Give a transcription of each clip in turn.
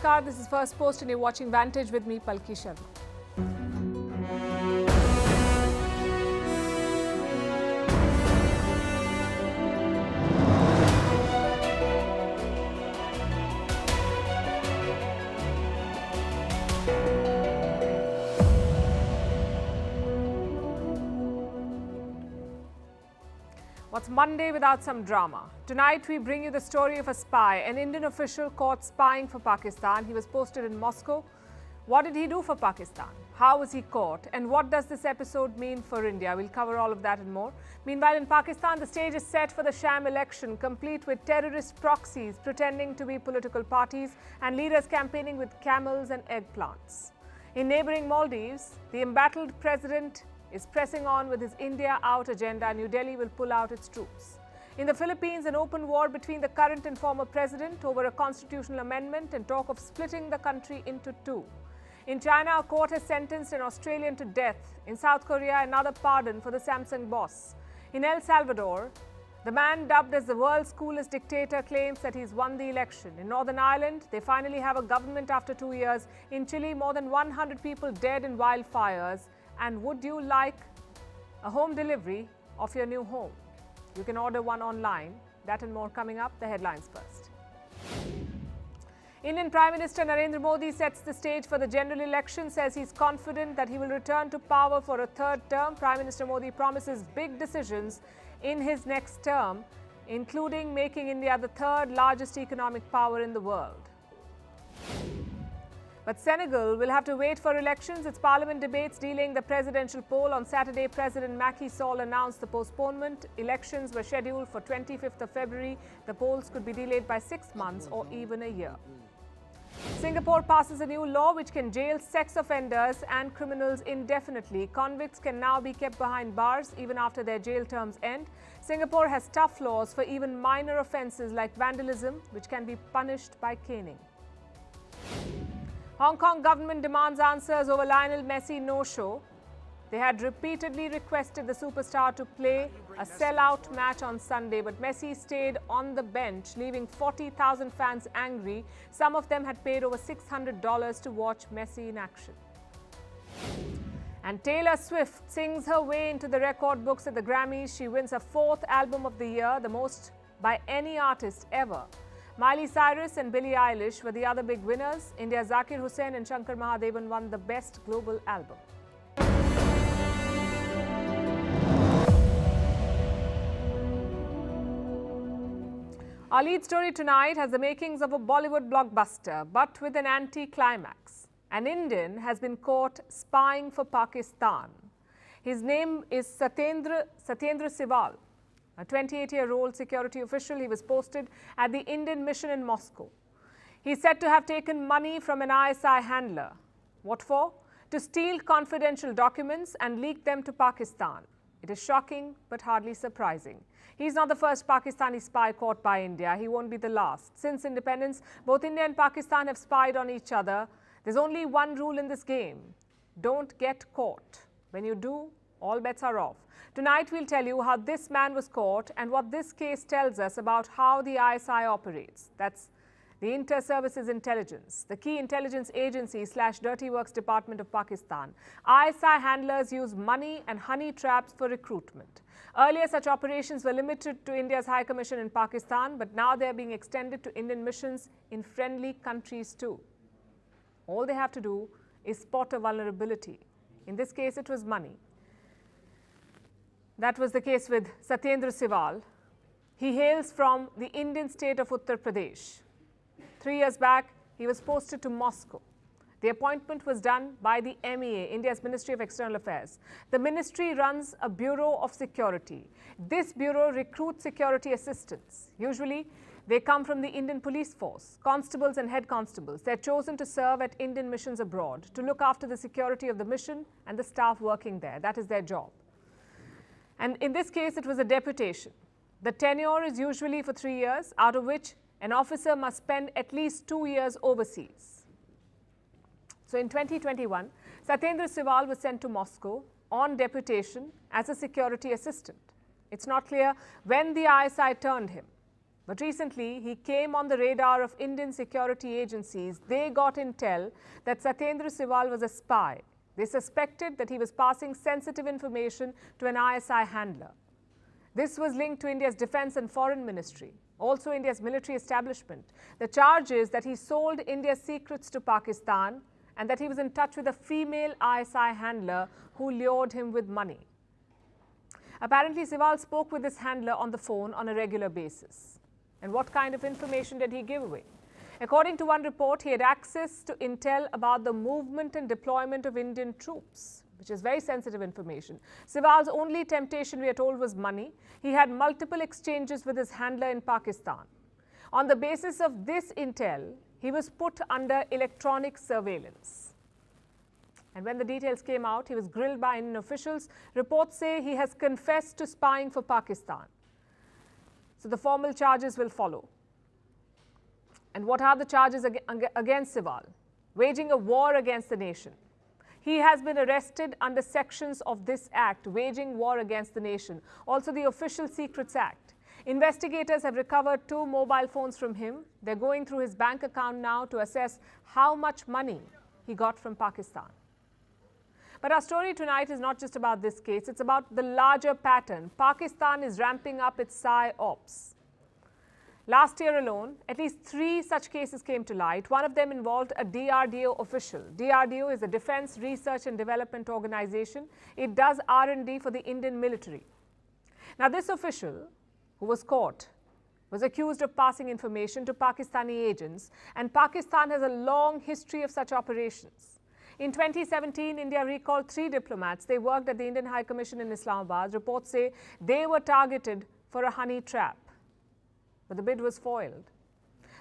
Namaskar, this is Firstpost and you're watching Vantage with me, Palki Sharma. What's Monday without some drama? Tonight we bring you the story of a spy, an Indian official caught spying for Pakistan. He was posted in Moscow. What did he do for Pakistan? How was he caught? And what does this episode mean for India? We'll cover all of that and more. Meanwhile, in Pakistan, the stage is set for the sham election, complete with terrorist proxies pretending to be political parties and leaders campaigning with camels and eggplants. In neighboring Maldives, the embattled president is pressing on with his India out agenda. New Delhi will pull out its troops. In the Philippines, an open war between the current and former president over a constitutional amendment and talk of splitting the country into two. In China, a court has sentenced an Australian to death. In South Korea, another pardon for the Samsung boss. In El Salvador, the man dubbed as the world's coolest dictator claims that he's won the election. In Northern Ireland, they finally have a government after 2 years. In Chile, more than 100 people dead in wildfires. And would you like a home delivery of your new home? You can order one online. That and more coming up. The headlines first. Indian Prime Minister Narendra Modi sets the stage for the general election, says he's confident that he will return to power for a third term. Prime Minister Modi promises big decisions in his next term, including making India the third largest economic power in the world. But Senegal will have to wait for elections. Its parliament debates dealing the presidential poll. On Saturday, President Macky Sall announced the postponement. Elections were scheduled for 25th of February. The polls could be delayed by 6 months or even a year. Singapore passes a new law which can jail sex offenders and criminals indefinitely. Convicts can now be kept behind bars even after their jail terms end. Singapore has tough laws for even minor offences like vandalism, which can be punished by caning. Hong Kong government demands answers over Lionel Messi no-show. They had repeatedly requested the superstar to play a sell-out match on Sunday, but Messi stayed on the bench, leaving 40,000 fans angry. Some of them had paid over $600 to watch Messi in action. And Taylor Swift sings her way into the record books at the Grammys. She wins her 4th album of the year, the most by any artist ever. Miley Cyrus and Billie Eilish were the other big winners. India's Zakir Hussain and Shankar Mahadevan won the Best Global Album. Our lead story tonight has the makings of a Bollywood blockbuster, but with an anti-climax. An Indian has been caught spying for Pakistan. His name is Satyendra Siwal. A 28-year-old security official. He was posted at the Indian mission in Moscow. He's said to have taken money from an ISI handler. What for? To steal confidential documents and leak them to Pakistan. It is shocking but hardly surprising. He's not the first Pakistani spy caught by India. He won't be the last. Since independence, both India and Pakistan have spied on each other. There's only one rule in this game. Don't get caught. When you do, all bets are off. Tonight, we'll tell you how this man was caught and what this case tells us about how the ISI operates. That's the Inter-Services Intelligence, the key intelligence agency / Dirty Works Department of Pakistan. ISI handlers use money and honey traps for recruitment. Earlier, such operations were limited to India's High Commission in Pakistan, but now they're being extended to Indian missions in friendly countries too. All they have to do is spot a vulnerability. In this case, it was money. That was the case with Satyendra Siwal. He hails from the Indian state of Uttar Pradesh. 3 years back, he was posted to Moscow. The appointment was done by the MEA, India's Ministry of External Affairs. The ministry runs a Bureau of Security. This bureau recruits security assistants. Usually, they come from the Indian police force, constables and head constables. They're chosen to serve at Indian missions abroad, to look after the security of the mission and the staff working there. That is their job. And in this case, it was a deputation. The tenure is usually for 3 years, out of which an officer must spend at least 2 years overseas. So in 2021, Satyendra Siwal was sent to Moscow on deputation as a security assistant. It's not clear when the ISI turned him. But recently, he came on the radar of Indian security agencies. They got intel that Satyendra Siwal was a spy. They suspected that he was passing sensitive information to an ISI handler. This was linked to India's Defence and Foreign Ministry, also India's military establishment. The charge is that he sold India's secrets to Pakistan and that he was in touch with a female ISI handler who lured him with money. Apparently, Siwal spoke with this handler on the phone on a regular basis. And what kind of information did he give away? According to one report, he had access to intel about the movement and deployment of Indian troops, which is very sensitive information. Siwal's only temptation, we are told, was money. He had multiple exchanges with his handler in Pakistan. On the basis of this intel, he was put under electronic surveillance. And when the details came out, he was grilled by Indian officials. Reports say he has confessed to spying for Pakistan. So the formal charges will follow. And what are the charges against Siwal? Waging a war against the nation. He has been arrested under sections of this act, waging war against the nation. Also the Official Secrets Act. Investigators have recovered 2 mobile phones from him. They're going through his bank account now to assess how much money he got from Pakistan. But our story tonight is not just about this case, it's about the larger pattern. Pakistan is ramping up its PSY-ops. Last year alone, at least 3 such cases came to light. One of them involved a DRDO official. DRDO is the Defence Research and Development Organization. It does R&D for the Indian military. Now this official, who was caught, was accused of passing information to Pakistani agents, and Pakistan has a long history of such operations. In 2017, India recalled 3 diplomats. They worked at the Indian High Commission in Islamabad. Reports say they were targeted for a honey trap, but the bid was foiled.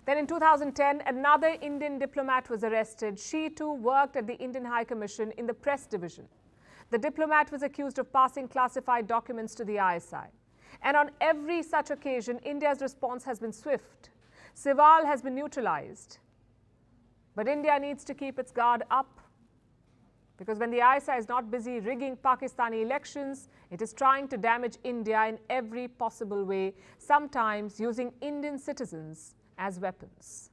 Then in 2010, another Indian diplomat was arrested. She too worked at the Indian High Commission in the press division. The diplomat was accused of passing classified documents to the ISI. And on every such occasion, India's response has been swift. Siwal has been neutralized. But India needs to keep its guard up, because when the ISI is not busy rigging Pakistani elections, it is trying to damage India in every possible way, sometimes using Indian citizens as weapons.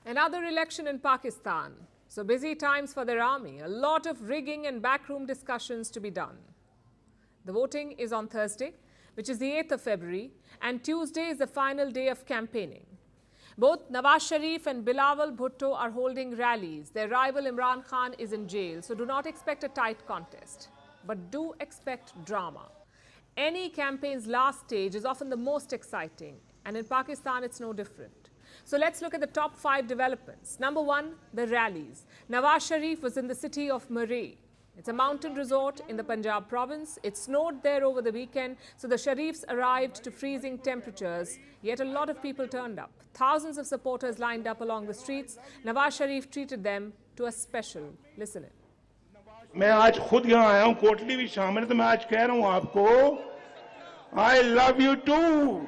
Another election in Pakistan. So busy times for their army. A lot of rigging and backroom discussions to be done. The voting is on Thursday, which is the 8th of February, and Tuesday is the final day of campaigning. Both Nawaz Sharif and Bilawal Bhutto are holding rallies. Their rival Imran Khan is in jail, so do not expect a tight contest. But do expect drama. Any campaign's last stage is often the most exciting, and in Pakistan it's no different. So let's look at the top 5 developments. Number 1, the rallies. Nawaz Sharif was in the city of Murree. It's a mountain resort in the Punjab province. It snowed there over the weekend, so the Sharifs arrived to freezing temperatures, yet a lot of people turned up. Thousands of supporters lined up along the streets. Nawaz Sharif treated them to a special. Listen in. मैं आज खुद यहाँ आया हूँ, कोटली भी शामिल है, तो मैं आज कह रहा हूँ आपको, I love you too.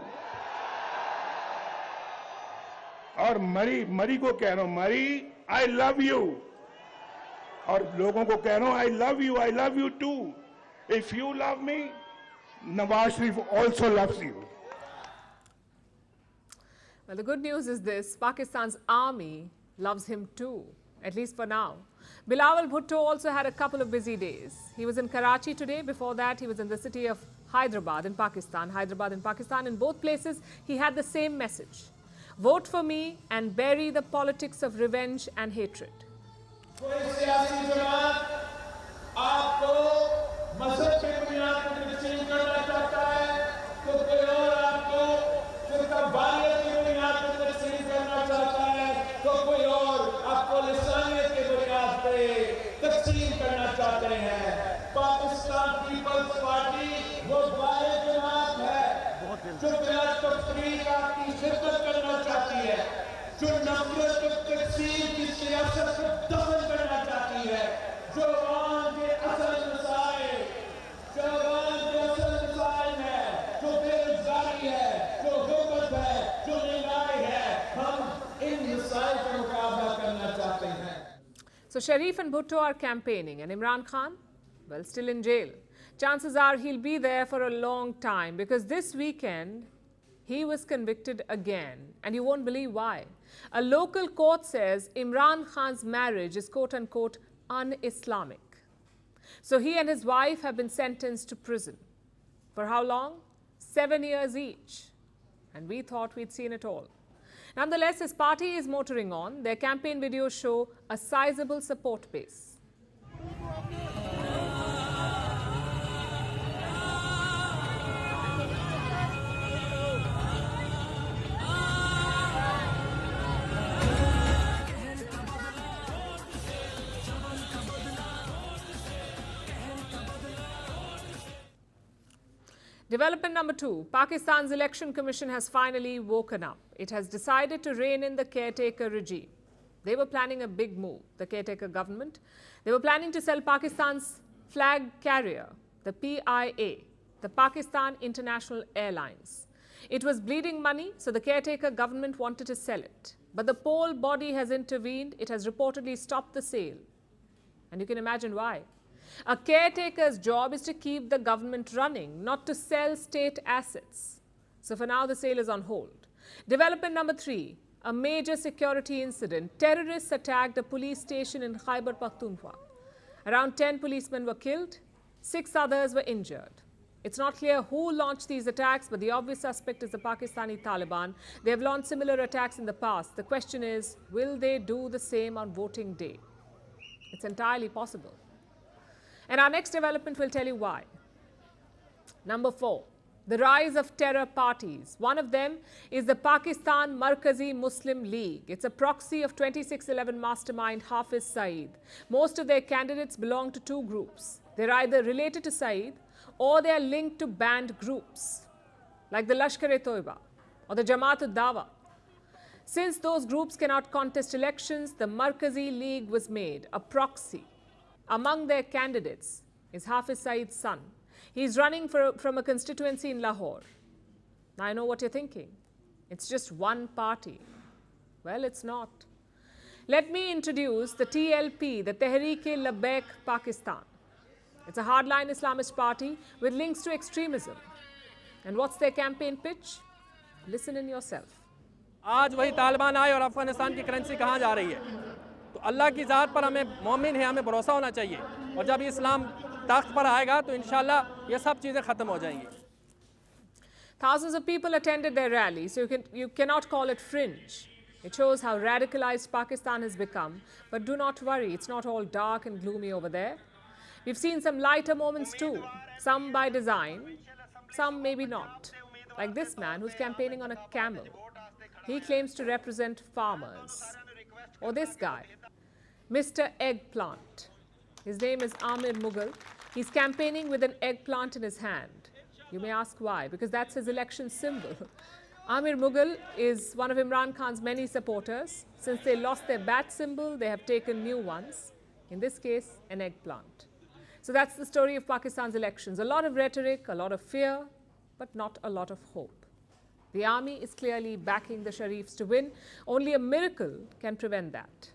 और मरी को कह रहा हूँ, मरी, I love you. और लोगों को कह रहा हूँ, I love you too. If you love me, Nawaz Sharif also loves you. Well, the good news is this: Pakistan's army loves him too, at least for now. Bilawal Bhutto also had a couple of busy days. He was in Karachi today. Before that, he was in the city of Hyderabad in Pakistan. In both places, he had the same message: vote for me and bury the politics of revenge and hatred. So Sharif and Bhutto are campaigning, and Imran Khan, well, still in jail. Chances are he'll be there for a long time, because this weekend he was convicted again, and you won't believe why. A local court says Imran Khan's marriage is quote-unquote un-Islamic. So he and his wife have been sentenced to prison. For how long? 7 years each. And we thought we'd seen it all. Nonetheless, his party is motoring on. Their campaign videos show a sizable support base. Development number 2, Pakistan's Election Commission has finally woken up. It has decided to rein in the caretaker regime. They were planning a big move, the caretaker government. They were planning to sell Pakistan's flag carrier, the PIA, the Pakistan International Airlines. It was bleeding money, so the caretaker government wanted to sell it. But the poll body has intervened. It has reportedly stopped the sale. And you can imagine why. A caretaker's job is to keep the government running, not to sell state assets. So for now, the sale is on hold. Development number 3, a major security incident. Terrorists attacked a police station in Khyber Pakhtunkhwa. Around 10 policemen were killed, 6 others were injured. It's not clear who launched these attacks, but the obvious suspect is the Pakistani Taliban. They have launched similar attacks in the past. The question is, will they do the same on voting day? It's entirely possible. And our next development will tell you why. Number 4, the rise of terror parties. One of them is the Pakistan Markazi Muslim League. It's a proxy of 2611 mastermind Hafiz Saeed. Most of their candidates belong to 2 groups. They're either related to Saeed or they are linked to banned groups like the Lashkar-e-Toiba or the Jamaat-ud-Dawa. Since those groups cannot contest elections, the Markazi League was made a proxy. Among their candidates is Hafiz Saeed's son. He's running from a constituency in Lahore. Now, I know what you're thinking. It's just one party. Well, it's not. Let me introduce the TLP, the Tehreek-e-Labbaik Pakistan. It's a hardline Islamist party with links to extremism. And what's their campaign pitch? Listen in yourself. आज वही तालिबान आए और अफगानिस्तान की currency कहाँ जा रही है? तो अल्लाह की ज़ात पर हमें मोमिन है, हमें भरोसा होना चाहिए. और जब इस्लाम तख्त पर आएगा तो इंशाल्लाह ये सब चीज़ें ख़त्म हो जाएंगी. Thousands of people attended their rally, so you cannot call it fringe. It shows how radicalized Pakistan has become. But do not worry, it's not all dark and gloomy over there. We've seen some lighter moments too, some by design, some maybe not. Like this man who's campaigning on a camel. He claims to represent farmers. Or this guy, Mr. Eggplant. His name is Amir Mughal. He's campaigning with an eggplant in his hand. You may ask why, because that's his election symbol. Amir Mughal is one of Imran Khan's many supporters. Since they lost their bat symbol, they have taken new ones. In this case, an eggplant. So that's the story of Pakistan's elections. A lot of rhetoric, a lot of fear, but not a lot of hope. The army is clearly backing the Sharifs to win. Only a miracle can prevent that.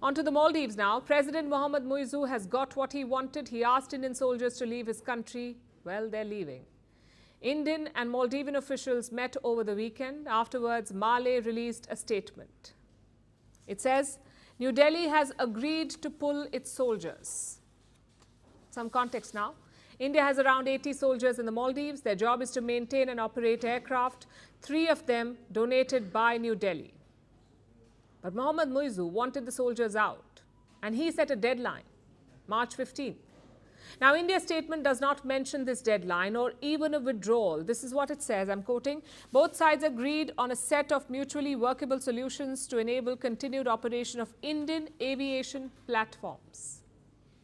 On to the Maldives now. President Mohammad Muizzu has got what he wanted. He asked Indian soldiers to leave his country. Well, they're leaving. Indian and Maldivian officials met over the weekend. Afterwards, Male released a statement. It says, New Delhi has agreed to pull its soldiers. Some context now. India has around 80 soldiers in the Maldives. Their job is to maintain and operate aircraft, 3 of them donated by New Delhi. But Mohammad Muizzu wanted the soldiers out, and he set a deadline, March 15th. Now, India's statement does not mention this deadline or even a withdrawal. This is what it says, I'm quoting, both sides agreed on a set of mutually workable solutions to enable continued operation of Indian aviation platforms.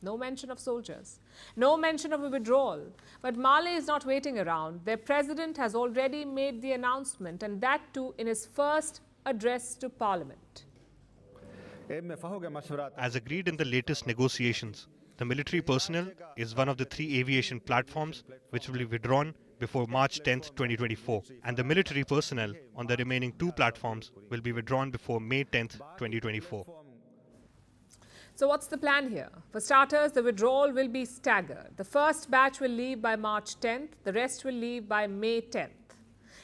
No mention of soldiers, no mention of a withdrawal. But Male is not waiting around. Their president has already made the announcement, and that too in his first address to Parliament. As agreed in the latest negotiations, the military personnel is one of the 3 aviation platforms which will be withdrawn before March 10th, 2024, and the military personnel on the remaining 2 platforms will be withdrawn before May 10th, 2024. So what's the plan here? For starters, the withdrawal will be staggered. The first batch will leave by March 10th, the rest will leave by May 10th.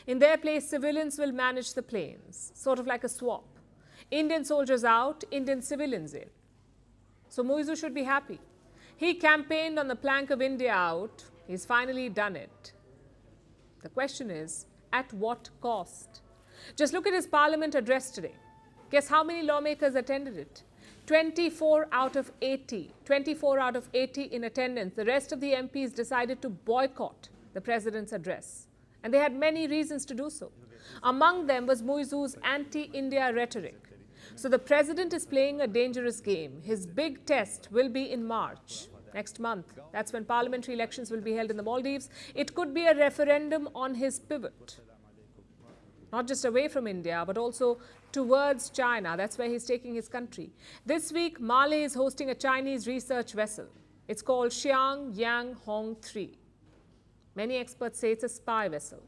In their place, civilians will manage the planes, sort of like a swap. Indian soldiers out, Indian civilians in. So Muizu should be happy. He campaigned on the plank of India out. He's finally done it. The question is, at what cost? Just look at his parliament address today. Guess how many lawmakers attended it? 24 out of 80. 24 out of 80 in attendance. The rest of the MPs decided to boycott the president's address. And they had many reasons to do so. Among them was Muizu's anti-India rhetoric. So the president is playing a dangerous game. His big test will be in March, next month. That's when parliamentary elections will be held in the Maldives. It could be a referendum on his pivot. Not just away from India, but also towards China. That's where he's taking his country. This week, Mali is hosting a Chinese research vessel. It's called Xiang Yang Hong 3. Many experts say it's a spy vessel.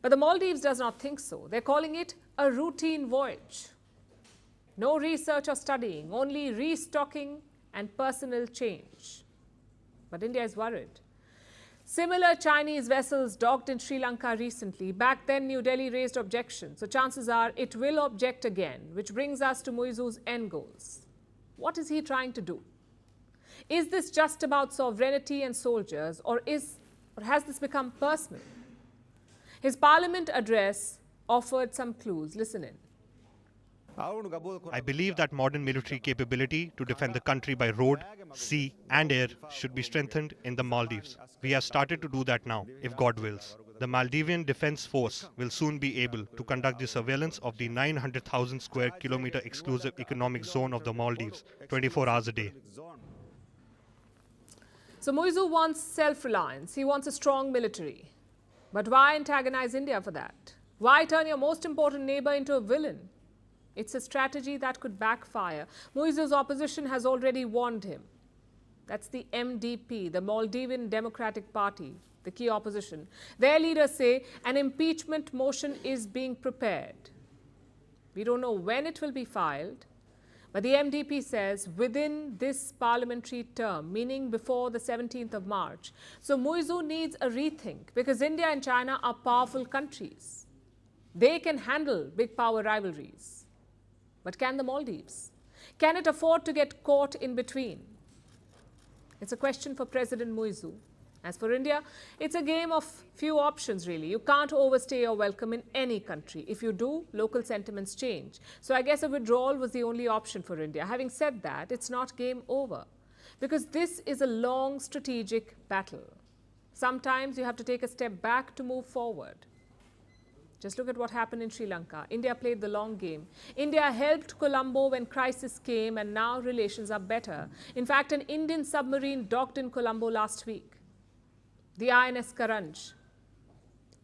But the Maldives does not think so. They're calling it a routine voyage. No research or studying, only restocking and personal change. But India is worried. Similar Chinese vessels docked in Sri Lanka recently. Back then, New Delhi raised objections. So chances are it will object again, which brings us to Muizu's end goals. What is he trying to do? Is this just about sovereignty and soldiers, or has this become personal? His parliament address offered some clues. Listen in. I believe that modern military capability to defend the country by road, sea and air should be strengthened in the Maldives. We have started to do that now, if God wills. The Maldivian Defence Force will soon be able to conduct the surveillance of the 900,000 square kilometer exclusive economic zone of the Maldives 24 hours a day. So Muizu wants self-reliance. He wants a strong military. But why antagonize India for that? Why turn your most important neighbor into a villain? It's a strategy that could backfire. Muizu's opposition has already warned him. That's the MDP, the Maldivian Democratic Party, the key opposition. Their leaders say an impeachment motion is being prepared. We don't know when it will be filed, but the MDP says within this parliamentary term, meaning before the 17th of March. So Muizu needs a rethink because India and China are powerful countries. They can handle big power rivalries. But can the Maldives? Can it afford to get caught in between? It's a question for President Muizu. As for India, it's a game of few options really. You can't overstay your welcome in any country. If you do, local sentiments change. So I guess a withdrawal was the only option for India. Having said that, it's not game over because this is a long strategic battle. Sometimes you have to take a step back to move forward. Just look at what happened in Sri Lanka. India played the long game. India helped Colombo when crisis came and now relations are better. In fact, an Indian submarine docked in Colombo last week. The INS Karanj.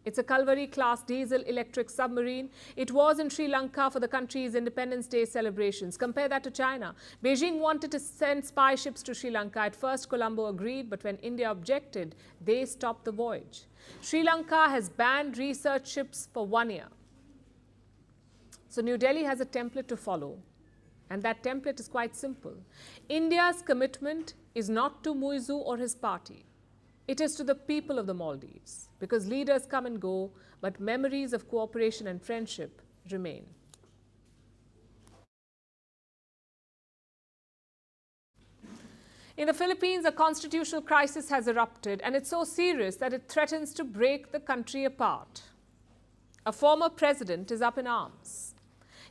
It's a Kalvari-class diesel-electric submarine. It was in Sri Lanka for the country's Independence Day celebrations. Compare that to China. Beijing wanted to send spy ships to Sri Lanka. At first, Colombo agreed, but when India objected, they stopped the voyage. Sri Lanka has banned research ships for 1 year. So New Delhi has a template to follow. And that template is quite simple. India's commitment is not to Muizu or his party. It is to the people of the Maldives, because leaders come and go, but memories of cooperation and friendship remain. In the Philippines, a constitutional crisis has erupted, and it's so serious that it threatens to break the country apart. A former president is up in arms.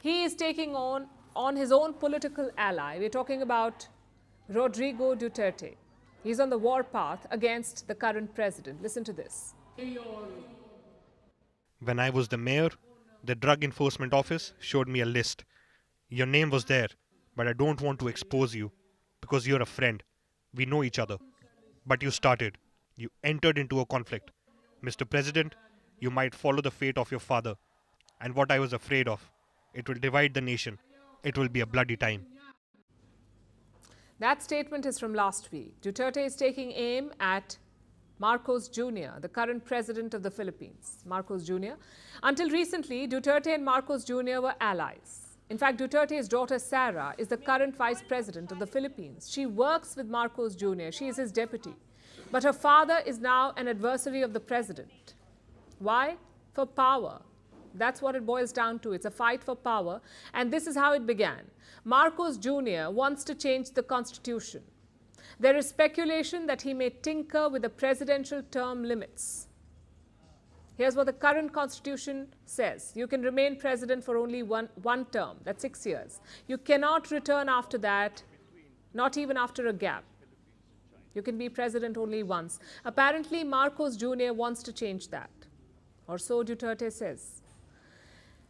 He is taking on his own political ally. We're talking about Rodrigo Duterte. He's on the war path against the current president. Listen to this. When I was the mayor, the Drug Enforcement Office showed me a list. Your name was there, but I don't want to expose you because you're a friend. We know each other. But you started. You entered into a conflict. Mr. President, you might follow the fate of your father. And what I was afraid of, it will divide the nation. It will be a bloody time. That statement is from last week. Duterte is taking aim at Marcos Jr., the current president of the Philippines. Marcos Jr. Until recently, Duterte and Marcos Jr. were allies. In fact, Duterte's daughter Sarah is the current vice president of the Philippines. She works with Marcos Jr. She is his deputy. But her father is now an adversary of the president. Why? For power. That's what it boils down to. It's a fight for power. And this is how it began. Marcos Jr. wants to change the constitution. There is speculation that he may tinker with the presidential term limits. Here's what the current constitution says. You can remain president for only one term. That's 6 years. You cannot return after that, not even after a gap. You can be president only once. Apparently, Marcos Jr. wants to change that. Or so Duterte says.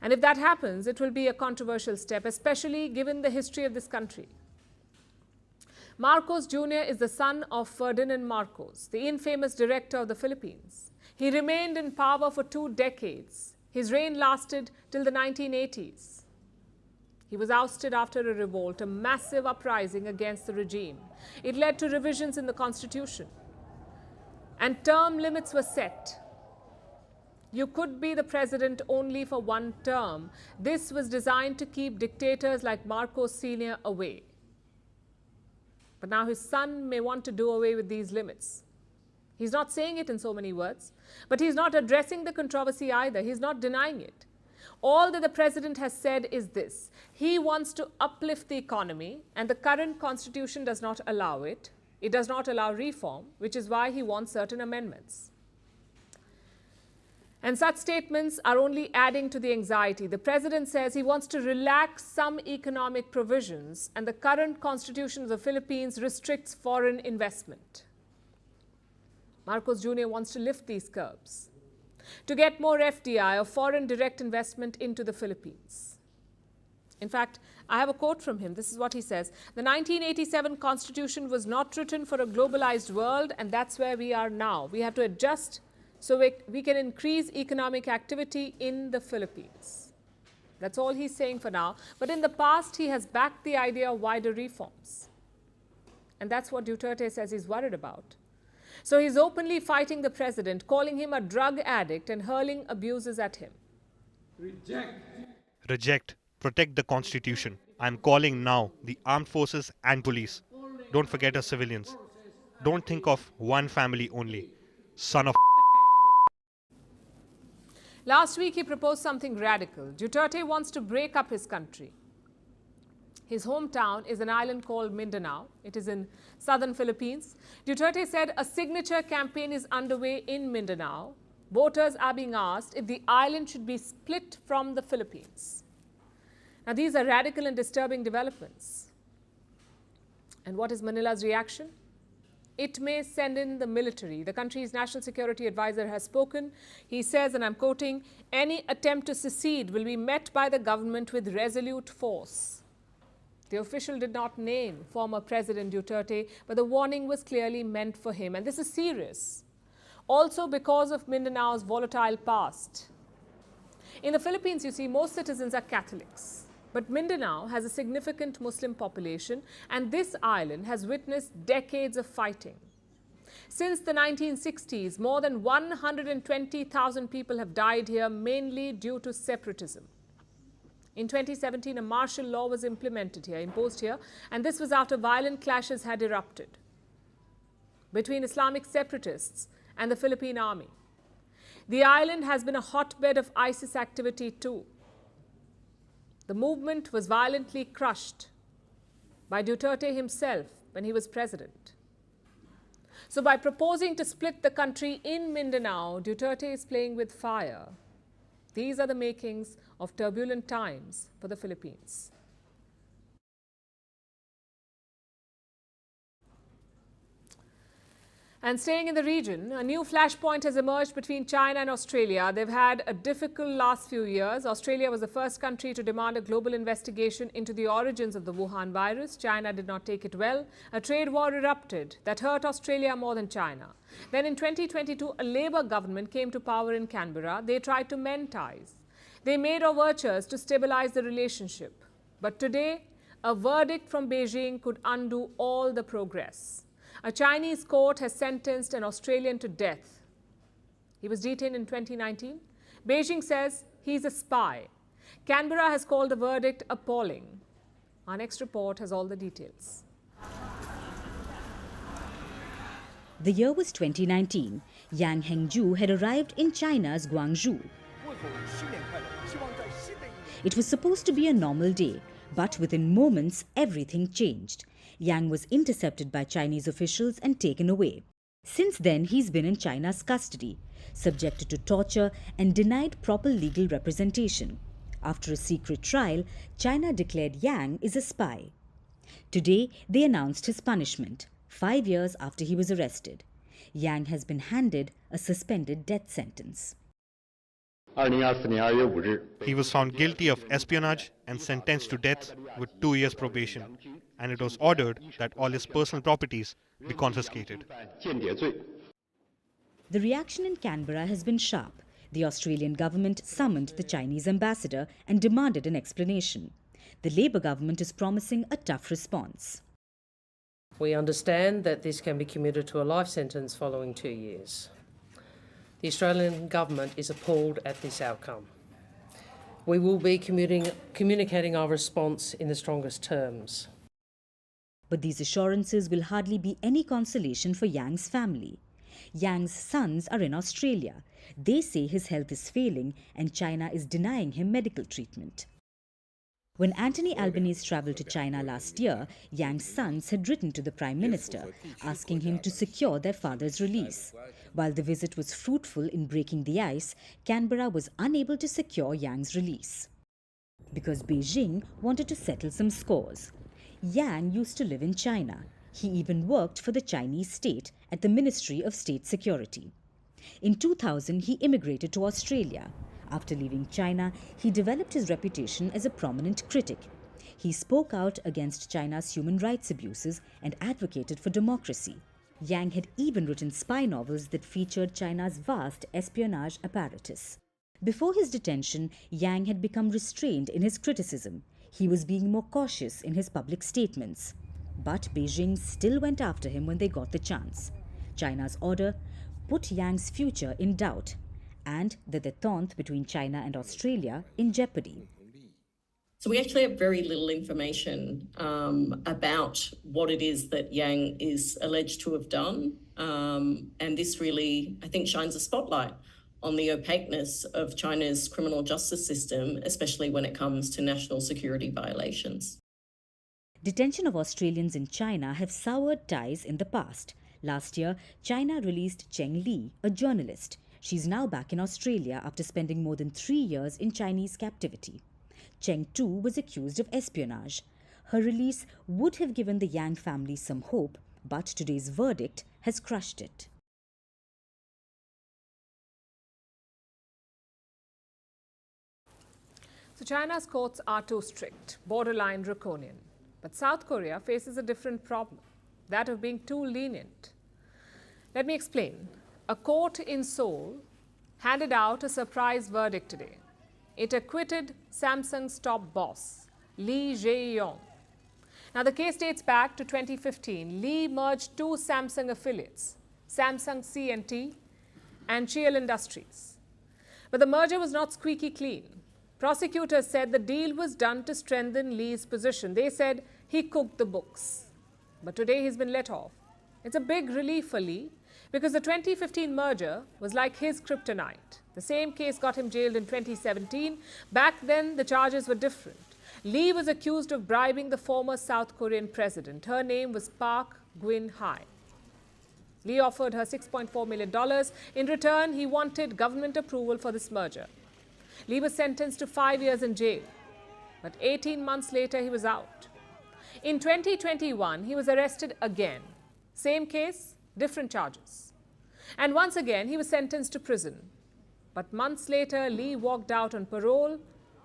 And if that happens, it will be a controversial step, especially given the history of this country. Marcos Jr. is the son of Ferdinand Marcos, the infamous director of the Philippines. He remained in power for 2 decades. His reign lasted till the 1980s. He was ousted after a revolt, a massive uprising against the regime. It led to revisions in the constitution. And term limits were set. You could be the president only for 1 term. This was designed to keep dictators like Marcos Sr. away. But now his son may want to do away with these limits. He's not saying it in so many words, but he's not addressing the controversy either. He's not denying it. All that the president has said is this: he wants to uplift the economy, and the current constitution does not allow it. It does not allow reform, which is why he wants certain amendments. And such statements are only adding to the anxiety. The president says he wants to relax some economic provisions, and the current constitution of the Philippines restricts foreign investment. Marcos Jr. wants to lift these curbs to get more FDI or foreign direct investment into the Philippines. In fact, I have a quote from him. This is what he says: "The 1987 constitution was not written for a globalized world, and that's where we are now. We have to adjust so we can increase economic activity in the Philippines." That's all he's saying for now. But in the past, he has backed the idea of wider reforms. And that's what Duterte says he's worried about. So he's openly fighting the president, calling him a drug addict and hurling abuses at him. Reject. Protect the Constitution. I'm calling now the armed forces and police. Don't forget our civilians. Don't think of one family only. Son of Last week, he proposed something radical. Duterte wants to break up his country. His hometown is an island called Mindanao. It is in southern Philippines. Duterte said a signature campaign is underway in Mindanao. Voters are being asked if the island should be split from the Philippines. Now, these are radical and disturbing developments. And what is Manila's reaction? It may send in the military. The country's national security advisor has spoken. He says, and I'm quoting, "Any attempt to secede will be met by the government with resolute force." The official did not name former President Duterte, but the warning was clearly meant for him. And this is serious. Also because of Mindanao's volatile past. In the Philippines, you see, most citizens are Catholics. But Mindanao has a significant Muslim population, and this island has witnessed decades of fighting. Since the 1960s, more than 120,000 people have died here, mainly due to separatism. In 2017, a martial law was imposed here, and this was after violent clashes had erupted between Islamic separatists and the Philippine army. The island has been a hotbed of ISIS activity too. The movement was violently crushed by Duterte himself when he was president. So by proposing to split the country in Mindanao, Duterte is playing with fire. These are the makings of turbulent times for the Philippines. And staying in the region, a new flashpoint has emerged between China and Australia. They've had a difficult last few years. Australia was the first country to demand a global investigation into the origins of the Wuhan virus. China did not take it well. A trade war erupted that hurt Australia more than China. Then in 2022, a Labour government came to power in Canberra. They tried to mend ties. They made overtures to stabilize the relationship. But today, a verdict from Beijing could undo all the progress. A Chinese court has sentenced an Australian to death. He was detained in 2019. Beijing says he's a spy. Canberra has called the verdict appalling. Our next report has all the details. The year was 2019. Yang Hengju had arrived in China's Guangzhou. It was supposed to be a normal day, but within moments, everything changed. Yang was intercepted by Chinese officials and taken away. Since then, he's been in China's custody, subjected to torture and denied proper legal representation. After a secret trial, China declared Yang is a spy. Today, they announced his punishment, 5 years after he was arrested. Yang has been handed a suspended death sentence. He was found guilty of espionage and sentenced to death with 2 years probation, and it was ordered that all his personal properties be confiscated. The reaction in Canberra has been sharp. The Australian government summoned the Chinese ambassador and demanded an explanation. The Labor government is promising a tough response. We understand that this can be commuted to a life sentence following 2 years. The Australian government is appalled at this outcome. We will be communicating our response in the strongest terms. But these assurances will hardly be any consolation for Yang's family. Yang's sons are in Australia. They say his health is failing and China is denying him medical treatment. When Anthony Albanese travelled to China last year, Yang's sons had written to the Prime Minister, asking him to secure their father's release. While the visit was fruitful in breaking the ice, Canberra was unable to secure Yang's release, because Beijing wanted to settle some scores. Yang used to live in China. He even worked for the Chinese state at the Ministry of State Security. In 2000, he immigrated to Australia. After leaving China, he developed his reputation as a prominent critic. He spoke out against China's human rights abuses and advocated for democracy. Yang had even written spy novels that featured China's vast espionage apparatus. Before his detention, Yang had become restrained in his criticism. He was being more cautious in his public statements. But Beijing still went after him when they got the chance. China's order put Yang's future in doubt, and the détente between China and Australia in jeopardy. So we actually have very little information about what it is that Yang is alleged to have done. And this really, I think, shines a spotlight on the opaqueness of China's criminal justice system, especially when it comes to national security violations. Detention of Australians in China have soured ties in the past. Last year, China released Cheng Li, a journalist. She's now back in Australia after spending more than 3 years in Chinese captivity. Cheng, too, was accused of espionage. Her release would have given the Yang family some hope, but today's verdict has crushed it. So China's courts are too strict, borderline draconian. But South Korea faces a different problem, that of being too lenient. Let me explain. A court in Seoul handed out a surprise verdict today. It acquitted Samsung's top boss, Lee Jae-yong. Now, the case dates back to 2015. Lee merged two Samsung affiliates, Samsung C&T and Chile Industries. But the merger was not squeaky clean. Prosecutors said the deal was done to strengthen Lee's position. They said he cooked the books. But today he's been let off. It's a big relief for Lee, because the 2015 merger was like his kryptonite. The same case got him jailed in 2017. Back then, the charges were different. Lee was accused of bribing the former South Korean president. Her name was Park Geun-hye. Lee offered her $6.4 million. In return, he wanted government approval for this merger. Lee was sentenced to 5 years in jail, but 18 months later, he was out. In 2021, he was arrested again. Same case, different charges. And once again, he was sentenced to prison. But months later, Lee walked out on parole,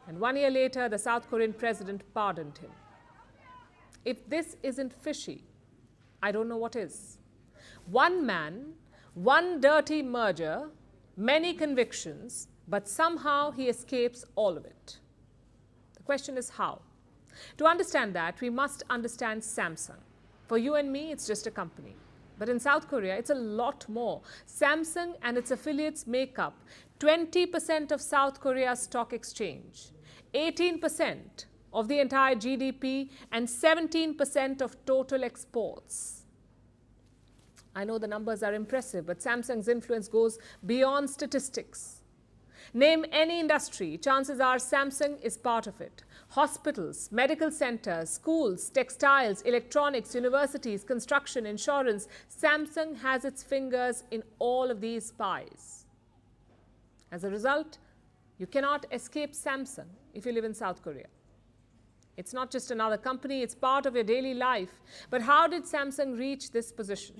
and 1 year later, the South Korean president pardoned him. If this isn't fishy, I don't know what is. One man, one dirty merger, many convictions, but somehow he escapes all of it. The question is how? To understand that, we must understand Samsung. For you and me, it's just a company. But in South Korea, it's a lot more. Samsung and its affiliates make up 20% of South Korea's stock exchange, 18% of the entire GDP, and 17% of total exports. I know the numbers are impressive, but Samsung's influence goes beyond statistics. Name any industry, chances are Samsung is part of it. Hospitals, medical centers, schools, textiles, electronics, universities, construction, insurance. Samsung has its fingers in all of these pies. As a result, you cannot escape Samsung if you live in South Korea. It's not just another company, it's part of your daily life. But how did Samsung reach this position?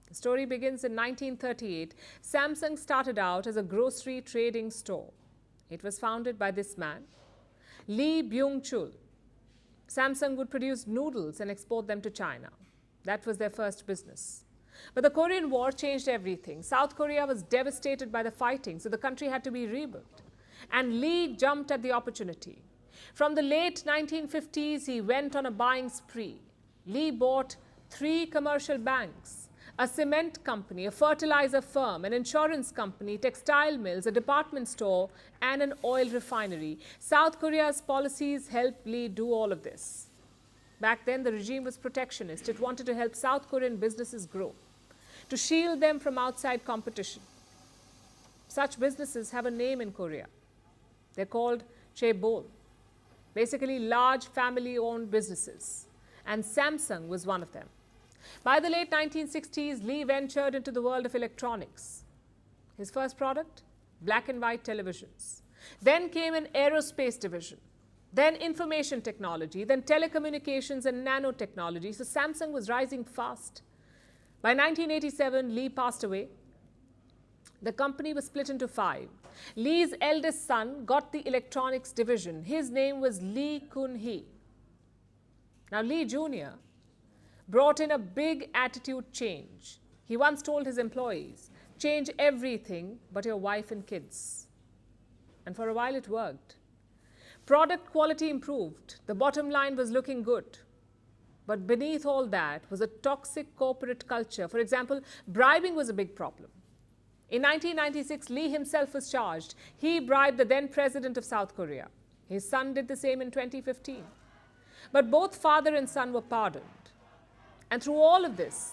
The story begins in 1938. Samsung started out as a grocery trading store. It was founded by this man, Lee Byung-chul. Samsung would produce noodles and export them to China. That was their first business. But the Korean War changed everything. South Korea was devastated by the fighting, so the country had to be rebuilt. And Lee jumped at the opportunity. From the late 1950s, he went on a buying spree. Lee bought 3 commercial banks, a cement company, a fertilizer firm, an insurance company, textile mills, a department store, and an oil refinery. South Korea's policies helped Lee do all of this. Back then, the regime was protectionist. It wanted to help South Korean businesses grow, to shield them from outside competition. Such businesses have a name in Korea. They're called chaebol, basically large family-owned businesses. And Samsung was one of them. By the late 1960s, Lee ventured into the world of electronics. His first product? Black and white televisions. Then came an aerospace division. Then information technology. Then telecommunications and nanotechnology. So Samsung was rising fast. By 1987, Lee passed away. The company was split into 5. Lee's eldest son got the electronics division. His name was Lee Kun-hee. Now, Lee Jr. brought in a big attitude change. He once told his employees, change everything but your wife and kids. And for a while it worked. Product quality improved. The bottom line was looking good. But beneath all that was a toxic corporate culture. For example, bribing was a big problem. In 1996, Lee himself was charged. He bribed the then president of South Korea. His son did the same in 2015. But both father and son were pardoned. And through all of this,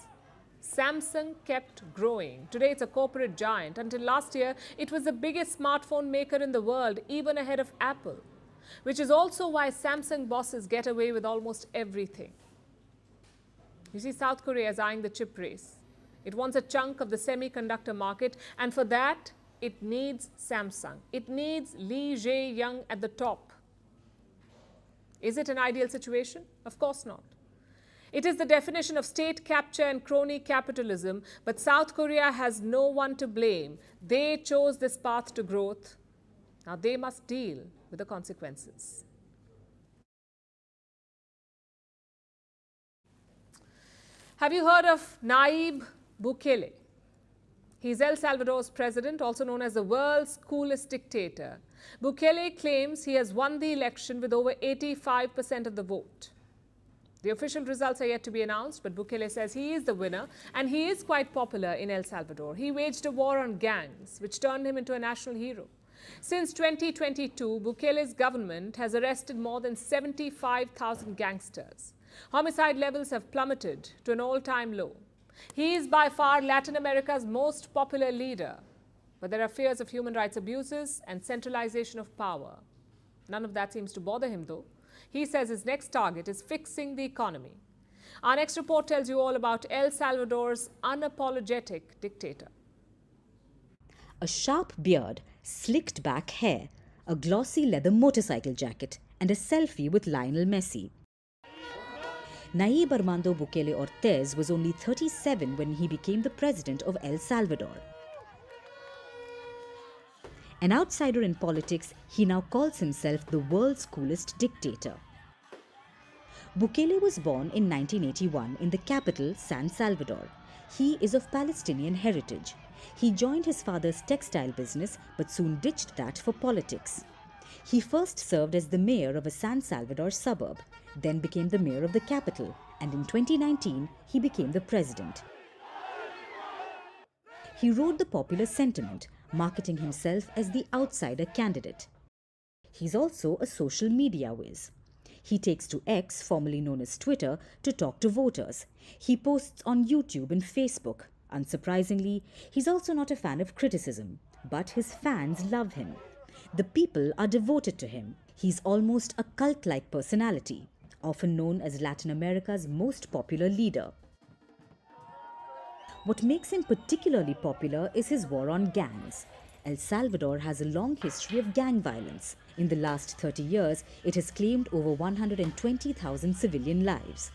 Samsung kept growing. Today, it's a corporate giant. Until last year, it was the biggest smartphone maker in the world, even ahead of Apple, which is also why Samsung bosses get away with almost everything. You see, South Korea is eyeing the chip race. It wants a chunk of the semiconductor market, and for that, it needs Samsung. It needs Lee Jae-young at the top. Is it an ideal situation? Of course not. It is the definition of state capture and crony capitalism, but South Korea has no one to blame. They chose this path to growth. Now they must deal with the consequences. Have you heard of Nayib Bukele? He's El Salvador's president, also known as the world's coolest dictator. Bukele claims he has won the election with over 85% of the vote. The official results are yet to be announced, but Bukele says he is the winner, and he is quite popular in El Salvador. He waged a war on gangs, which turned him into a national hero. Since 2022, Bukele's government has arrested more than 75,000 gangsters. Homicide levels have plummeted to an all-time low. He is by far Latin America's most popular leader, but there are fears of human rights abuses and centralization of power. None of that seems to bother him, though. He says his next target is fixing the economy. Our next report tells you all about El Salvador's unapologetic dictator. A sharp beard, slicked back hair, a glossy leather motorcycle jacket, and a selfie with Lionel Messi. Nayib Armando Bukele Ortez was only 37 when he became the president of El Salvador. An outsider in politics, he now calls himself the world's coolest dictator. Bukele was born in 1981 in the capital, San Salvador. He is of Palestinian heritage. He joined his father's textile business but soon ditched that for politics. He first served as the mayor of a San Salvador suburb, then became the mayor of the capital, and in 2019 he became the president. He rode the popular sentiment, marketing himself as the outsider candidate. He's also a social media whiz. He takes to X, formerly known as Twitter, to talk to voters. He posts on YouTube and Facebook. Unsurprisingly, he's also not a fan of criticism, but his fans love him. The people are devoted to him. He's almost a cult-like personality, often known as Latin America's most popular leader. What makes him particularly popular is his war on gangs. El Salvador has a long history of gang violence. In the last 30 years, it has claimed over 120,000 civilian lives.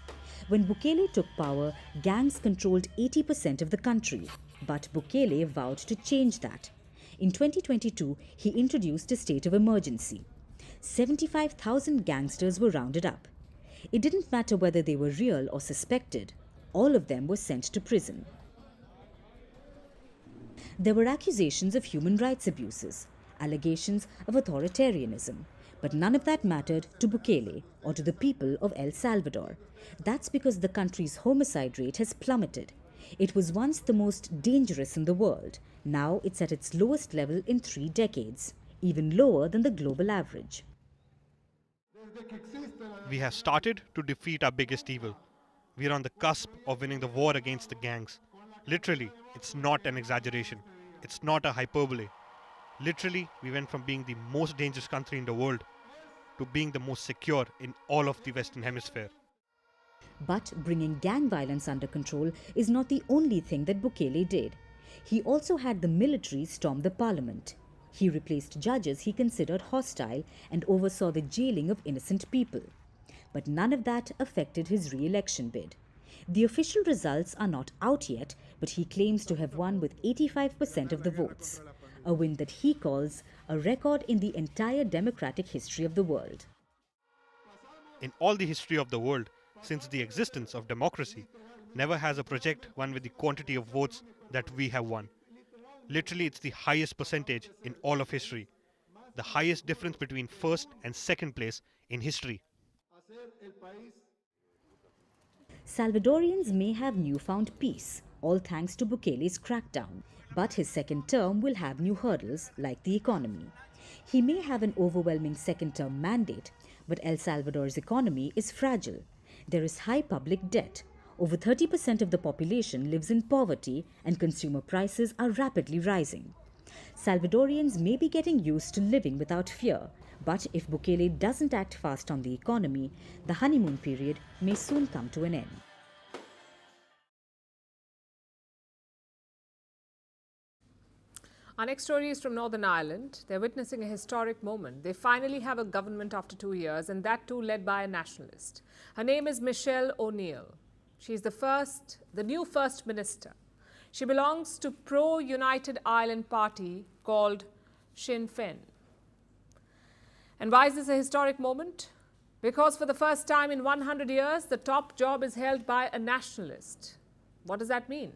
When Bukele took power, gangs controlled 80% of the country. But Bukele vowed to change that. In 2022, he introduced a state of emergency. 75,000 gangsters were rounded up. It didn't matter whether they were real or suspected. All of them were sent to prison. There were accusations of human rights abuses, allegations of authoritarianism, but none of that mattered to Bukele or to the people of El Salvador. That's because the country's homicide rate has plummeted. It was once the most dangerous in the world. Now it's at its lowest level in 3 decades, even lower than the global average. We have started to defeat our biggest evil. We are on the cusp of winning the war against the gangs. Literally, it's not an exaggeration. It's not a hyperbole. Literally, we went from being the most dangerous country in the world to being the most secure in all of the Western Hemisphere. But bringing gang violence under control is not the only thing that Bukele did. He also had the military storm the parliament. He replaced judges he considered hostile and oversaw the jailing of innocent people. But none of that affected his re-election bid. The official results are not out yet, but he claims to have won with 85% of the votes, a win that he calls a record in the entire democratic history of the world. In all the history of the world, since the existence of democracy, never has a project won with the quantity of votes that we have won. Literally, it's the highest percentage in all of history. The highest difference between first and second place in history. Salvadorians may have newfound peace, all thanks to Bukele's crackdown. But his second term will have new hurdles, like the economy. He may have an overwhelming second-term mandate, but El Salvador's economy is fragile. There is high public debt. Over 30% of the population lives in poverty, and consumer prices are rapidly rising. Salvadorians may be getting used to living without fear, but if Bukele doesn't act fast on the economy, the honeymoon period may soon come to an end. Our next story is from Northern Ireland. They're witnessing a historic moment. They finally have a government after 2 years, and that too led by a nationalist. Her name is Michelle O'Neill. She's the new First Minister. She belongs to pro-United Ireland party called Sinn Féin. And why is this a historic moment? Because for the first time in 100 years, the top job is held by a nationalist. What does that mean?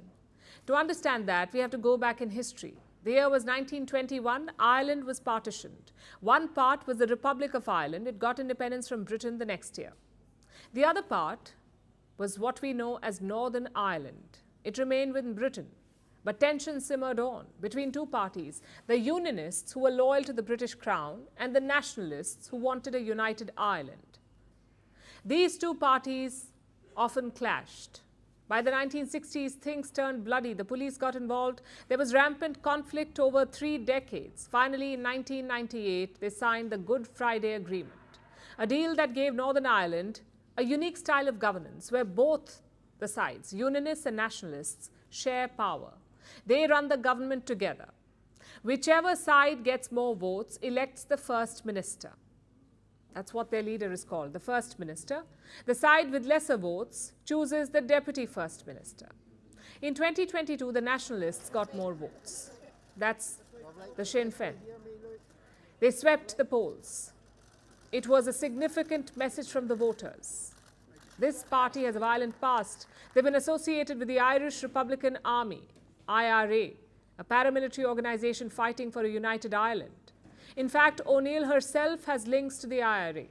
To understand that, we have to go back in history. The year was 1921. Ireland was partitioned. One part was the Republic of Ireland. It got independence from Britain the next year. The other part was what we know as Northern Ireland. It remained within Britain. But tension simmered on between two parties, the Unionists who were loyal to the British Crown and the Nationalists who wanted a united Ireland. These two parties often clashed. By the 1960s, things turned bloody. The police got involved. There was rampant conflict over 3 decades. Finally, in 1998, they signed the Good Friday Agreement, a deal that gave Northern Ireland a unique style of governance where both the sides, Unionists and Nationalists, share power. They run the government together. Whichever side gets more votes elects the First Minister. That's what their leader is called, the First Minister. The side with lesser votes chooses the Deputy First Minister. In 2022, the Nationalists got more votes. That's the Sinn Féin. They swept the polls. It was a significant message from the voters. This party has a violent past. They've been associated with the Irish Republican Army, IRA, a paramilitary organization fighting for a united Ireland. In fact, O'Neill herself has links to the IRA.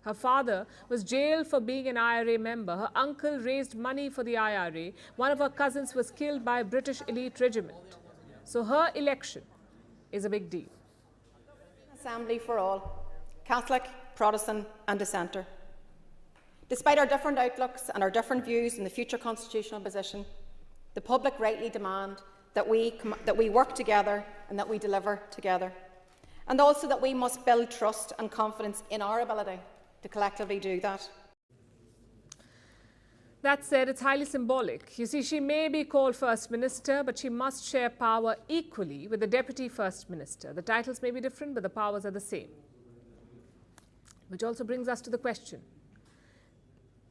Her father was jailed for being an IRA member. Her uncle raised money for the IRA. One of her cousins was killed by a British elite regiment. So her election is a big deal. Assembly for all, Catholic, Protestant and dissenter. Despite our different outlooks and our different views in the future constitutional position, the public rightly demand that we work together and that we deliver together. And also that we must build trust and confidence in our ability to collectively do that. That said, it's highly symbolic. You see, she may be called First Minister, but she must share power equally with the Deputy First Minister. The titles may be different, but the powers are the same. Which also brings us to the question.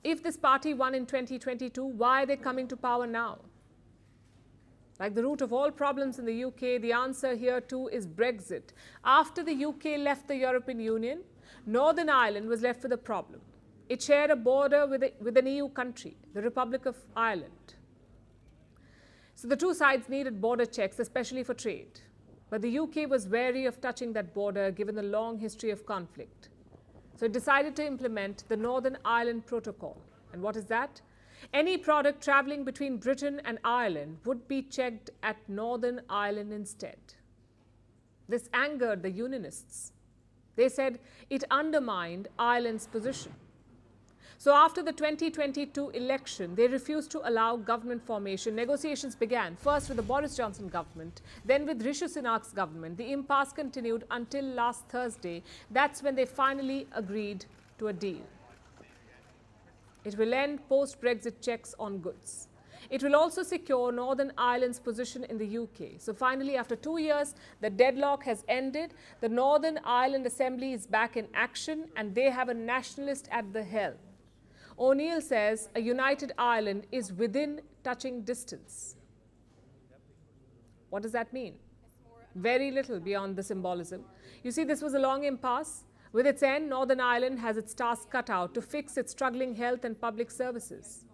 If this party won in 2022, why are they coming to power now? Like the root of all problems in the UK, the answer here too is Brexit. After the UK left the European Union, Northern Ireland was left with a problem. It shared a border with an EU country, the Republic of Ireland. So the two sides needed border checks, especially for trade. But the UK was wary of touching that border given the long history of conflict. So it decided to implement the Northern Ireland Protocol. And what is that? Any product travelling between Britain and Ireland would be checked at Northern Ireland instead. This angered the Unionists. They said it undermined Ireland's position. So after the 2022 election, they refused to allow government formation. Negotiations began, first with the Boris Johnson government, then with Rishi Sunak's government. The impasse continued until last Thursday. That's when they finally agreed to a deal. It will end post-Brexit checks on goods. It will also secure Northern Ireland's position in the UK. So finally, after 2 years, the deadlock has ended. The Northern Ireland Assembly is back in action and they have a nationalist at the helm. O'Neill says a united Ireland is within touching distance. What does that mean? Very little beyond the symbolism. You see, this was a long impasse. With its end, Northern Ireland has its task cut out to fix its struggling health and public services.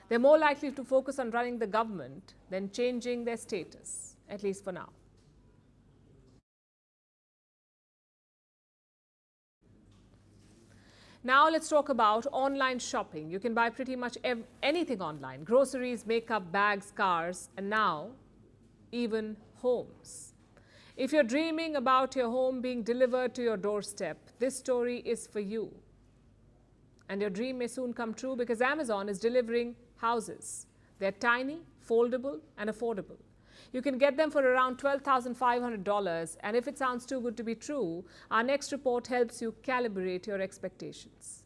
They're more likely to focus on running the government than changing their status, at least for now. Now let's talk about online shopping. You can buy pretty much anything online. Groceries, makeup, bags, cars, and now even homes. If you're dreaming about your home being delivered to your doorstep, this story is for you. And your dream may soon come true because Amazon is delivering houses. They're tiny, foldable, and affordable. You can get them for around $12,500, and if it sounds too good to be true, our next report helps you calibrate your expectations.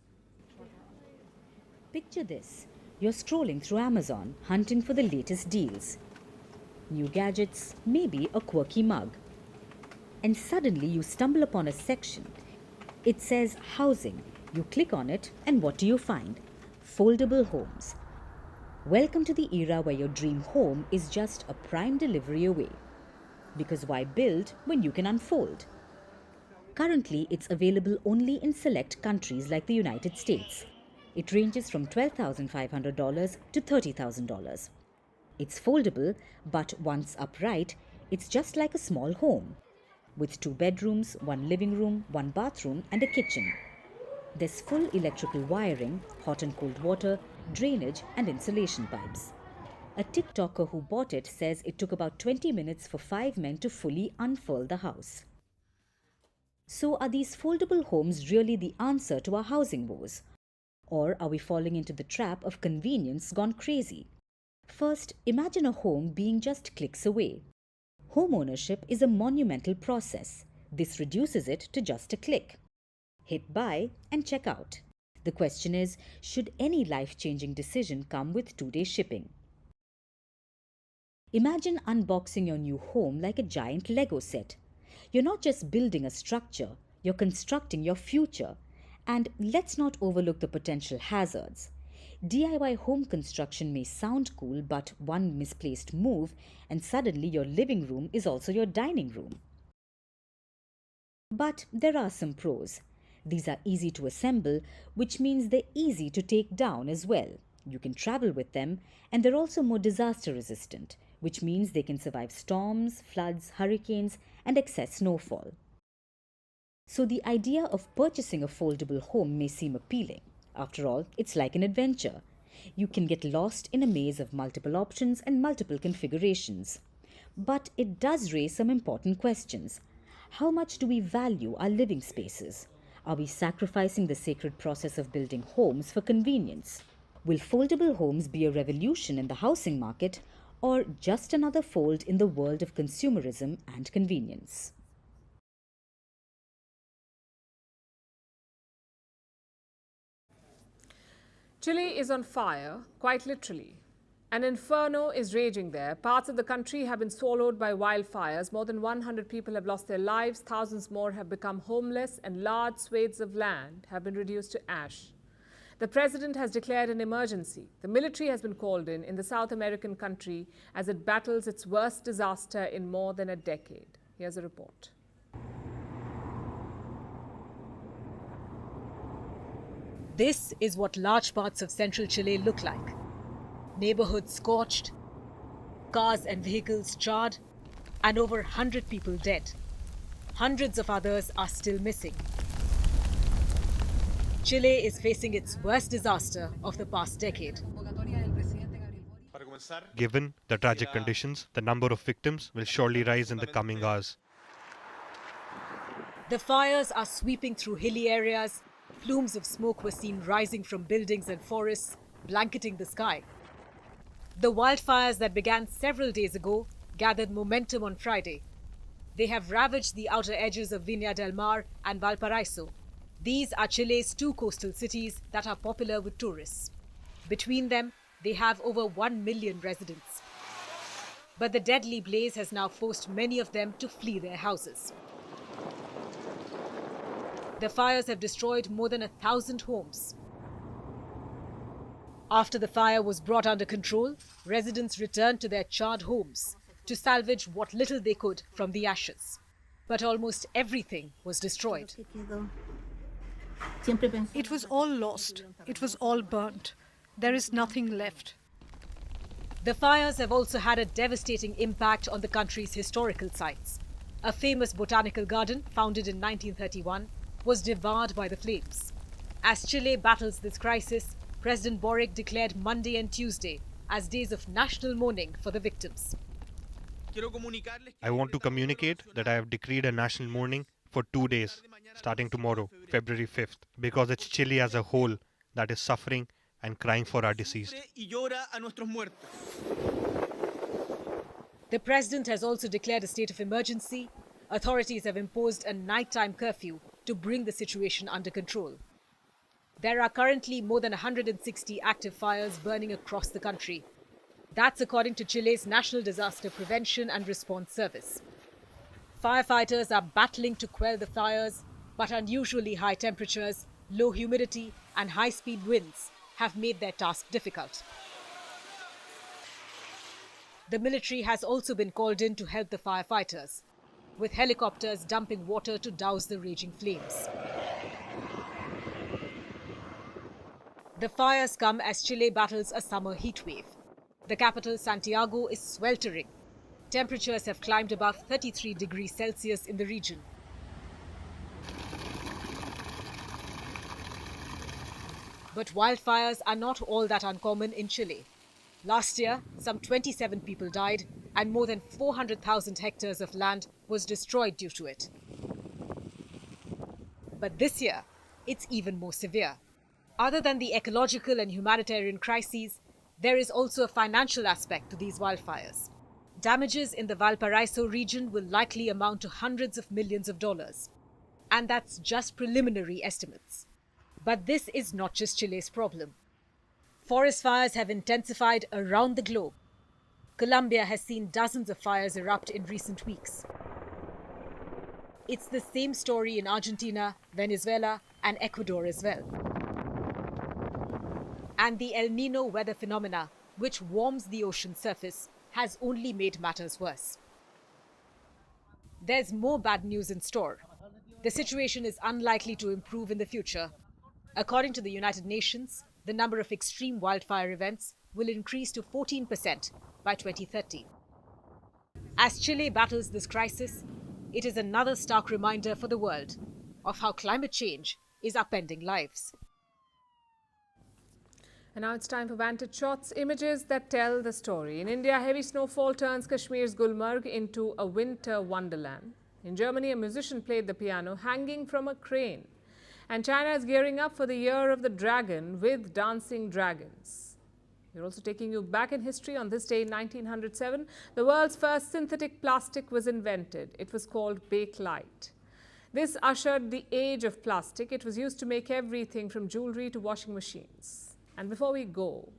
Picture this. You're scrolling through Amazon, hunting for the latest deals. New gadgets, maybe a quirky mug. And suddenly you stumble upon a section. It says housing. You click on it, and what do you find? Foldable homes. Welcome to the era where your dream home is just a prime delivery away. Because why build when you can unfold? Currently, it's available only in select countries like the United States. It ranges from $12,500 to $30,000. It's foldable, but once upright, it's just like a small home, with 2 bedrooms, 1 living room, 1 bathroom, and a kitchen. There's full electrical wiring, hot and cold water, drainage, and insulation pipes. A TikToker who bought it says it took about 20 minutes for 5 men to fully unfurl the house. So are these foldable homes really the answer to our housing woes? Or are we falling into the trap of convenience gone crazy? First, imagine a home being just clicks away. Home ownership is a monumental process. This reduces it to just a click. Hit buy and check out. The question is, should any life-changing decision come with 2-day shipping? Imagine unboxing your new home like a giant Lego set. You're not just building a structure, you're constructing your future. And let's not overlook the potential hazards. DIY home construction may sound cool, but one misplaced move and suddenly your living room is also your dining room. But there are some pros. These are easy to assemble, which means they're easy to take down as well. You can travel with them, and they're also more disaster resistant, which means they can survive storms, floods, hurricanes, and excess snowfall. So the idea of purchasing a foldable home may seem appealing. After all, it's like an adventure. You can get lost in a maze of multiple options and multiple configurations. But it does raise some important questions. How much do we value our living spaces? Are we sacrificing the sacred process of building homes for convenience? Will foldable homes be a revolution in the housing market or just another fold in the world of consumerism and convenience? Chile is on fire, quite literally. An inferno is raging there. Parts of the country have been swallowed by wildfires. More than 100 people have lost their lives, thousands more have become homeless, and large swathes of land have been reduced to ash. The president has declared an emergency. The military has been called in the South American country as it battles its worst disaster in more than a decade. Here's a report. This is what large parts of central Chile look like. Neighborhoods scorched, cars and vehicles charred, and over 100 people dead. Hundreds of others are still missing. Chile is facing its worst disaster of the past decade. Given the tragic conditions, the number of victims will surely rise in the coming hours. The fires are sweeping through hilly areas. Plumes of smoke were seen rising from buildings and forests, blanketing the sky. The wildfires that began several days ago gathered momentum on Friday. They have ravaged the outer edges of Viña del Mar and Valparaiso. These are Chile's two coastal cities that are popular with tourists. Between them, they have over 1 million residents. But the deadly blaze has now forced many of them to flee their houses. The fires have destroyed more than 1,000 homes. After the fire was brought under control, residents returned to their charred homes to salvage what little they could from the ashes. But almost everything was destroyed. It was all lost. It was all burnt. There is nothing left. The fires have also had a devastating impact on the country's historical sites. A famous botanical garden, founded in 1931, was devoured by the flames. As Chile battles this crisis, President Boric declared Monday and Tuesday as days of national mourning for the victims. I want to communicate that I have decreed a national mourning for 2 days, starting tomorrow, February 5th, because it's Chile as a whole that is suffering and crying for our deceased. The president has also declared a state of emergency. Authorities have imposed a nighttime curfew to bring the situation under control. There are currently more than 160 active fires burning across the country. That's according to Chile's National Disaster Prevention and Response Service. Firefighters are battling to quell the fires, but unusually high temperatures, low humidity, and high-speed winds have made their task difficult. The military has also been called in to help the firefighters, with helicopters dumping water to douse the raging flames. The fires come as Chile battles a summer heatwave. The capital, Santiago, is sweltering. Temperatures have climbed above 33 degrees Celsius in the region. But wildfires are not all that uncommon in Chile. Last year, some 27 people died and more than 400,000 hectares of land was destroyed due to it. But this year, it's even more severe. Other than the ecological and humanitarian crises, there is also a financial aspect to these wildfires. Damages in the Valparaiso region will likely amount to hundreds of millions of dollars. And that's just preliminary estimates. But this is not just Chile's problem. Forest fires have intensified around the globe. Colombia has seen dozens of fires erupt in recent weeks. It's the same story in Argentina, Venezuela, and Ecuador as well. And the El Nino weather phenomena, which warms the ocean surface, has only made matters worse. There's more bad news in store. The situation is unlikely to improve in the future. According to the United Nations, the number of extreme wildfire events will increase to 14% by 2030. As Chile battles this crisis, it is another stark reminder for the world of how climate change is upending lives. And now it's time for Vantage Shots, images that tell the story. In India, heavy snowfall turns Kashmir's Gulmarg into a winter wonderland. In Germany, a musician played the piano hanging from a crane. And China is gearing up for the Year of the Dragon with dancing dragons. We're also taking you back in history. On this day in 1907, the world's first synthetic plastic was invented. It was called Bakelite. This ushered the age of plastic. It was used to make everything from jewelry to washing machines. And before we go,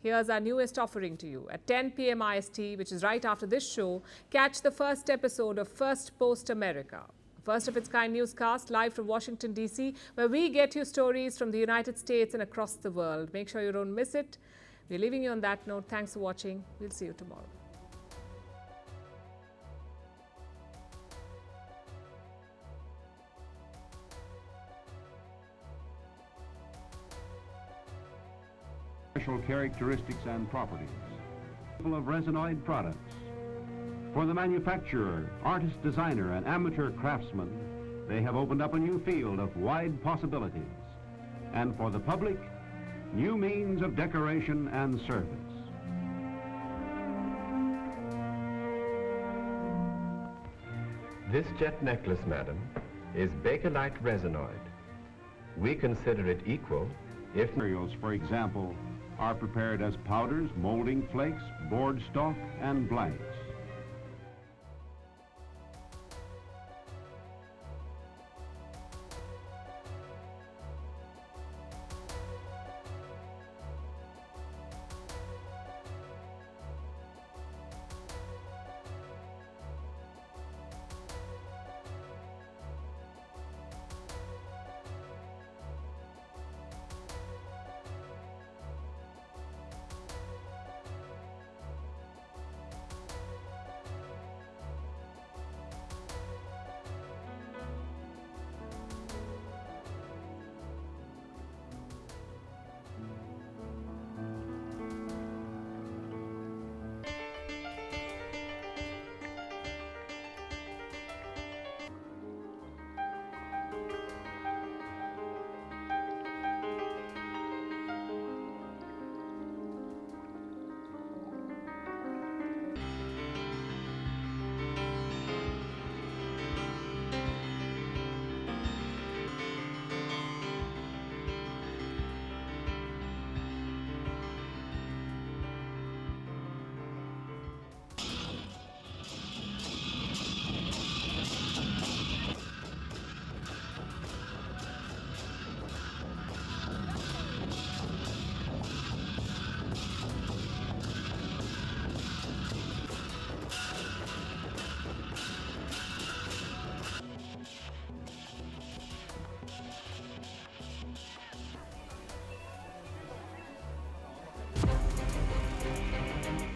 here's our newest offering to you. At 10 p.m. IST, which is right after this show, catch the first episode of Firstpost America, a first-of-its-kind newscast live from Washington, D.C., where we get you stories from the United States and across the world. Make sure you don't miss it. We're leaving you on that note. Thanks for watching. We'll see you tomorrow. Special characteristics and properties of resinoid products. For the manufacturer, artist, designer, and amateur craftsman, they have opened up a new field of wide possibilities. And for the public, new means of decoration and service. This jet necklace, madam, is Bakelite resinoid. We consider it equal if materials, for example, are prepared as powders, molding flakes, board stock, and blanks.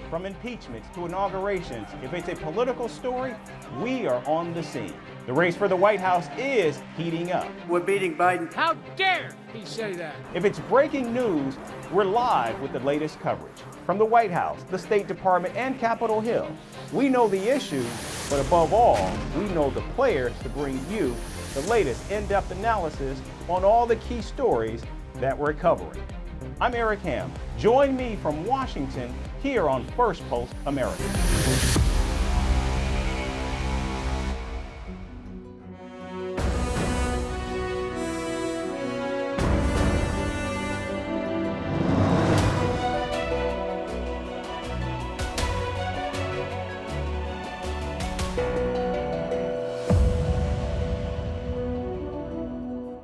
From impeachments to inaugurations, if it's a political story, we are on the scene. The race for the White House is heating up. We're beating Biden. How dare he say that? If it's breaking news, we're live with the latest coverage. From the White House, the State Department, and Capitol Hill, we know the issues, but above all, we know the players to bring you the latest in-depth analysis on all the key stories that we're covering. I'm Eric Ham. Join me from Washington here on Firstpost America.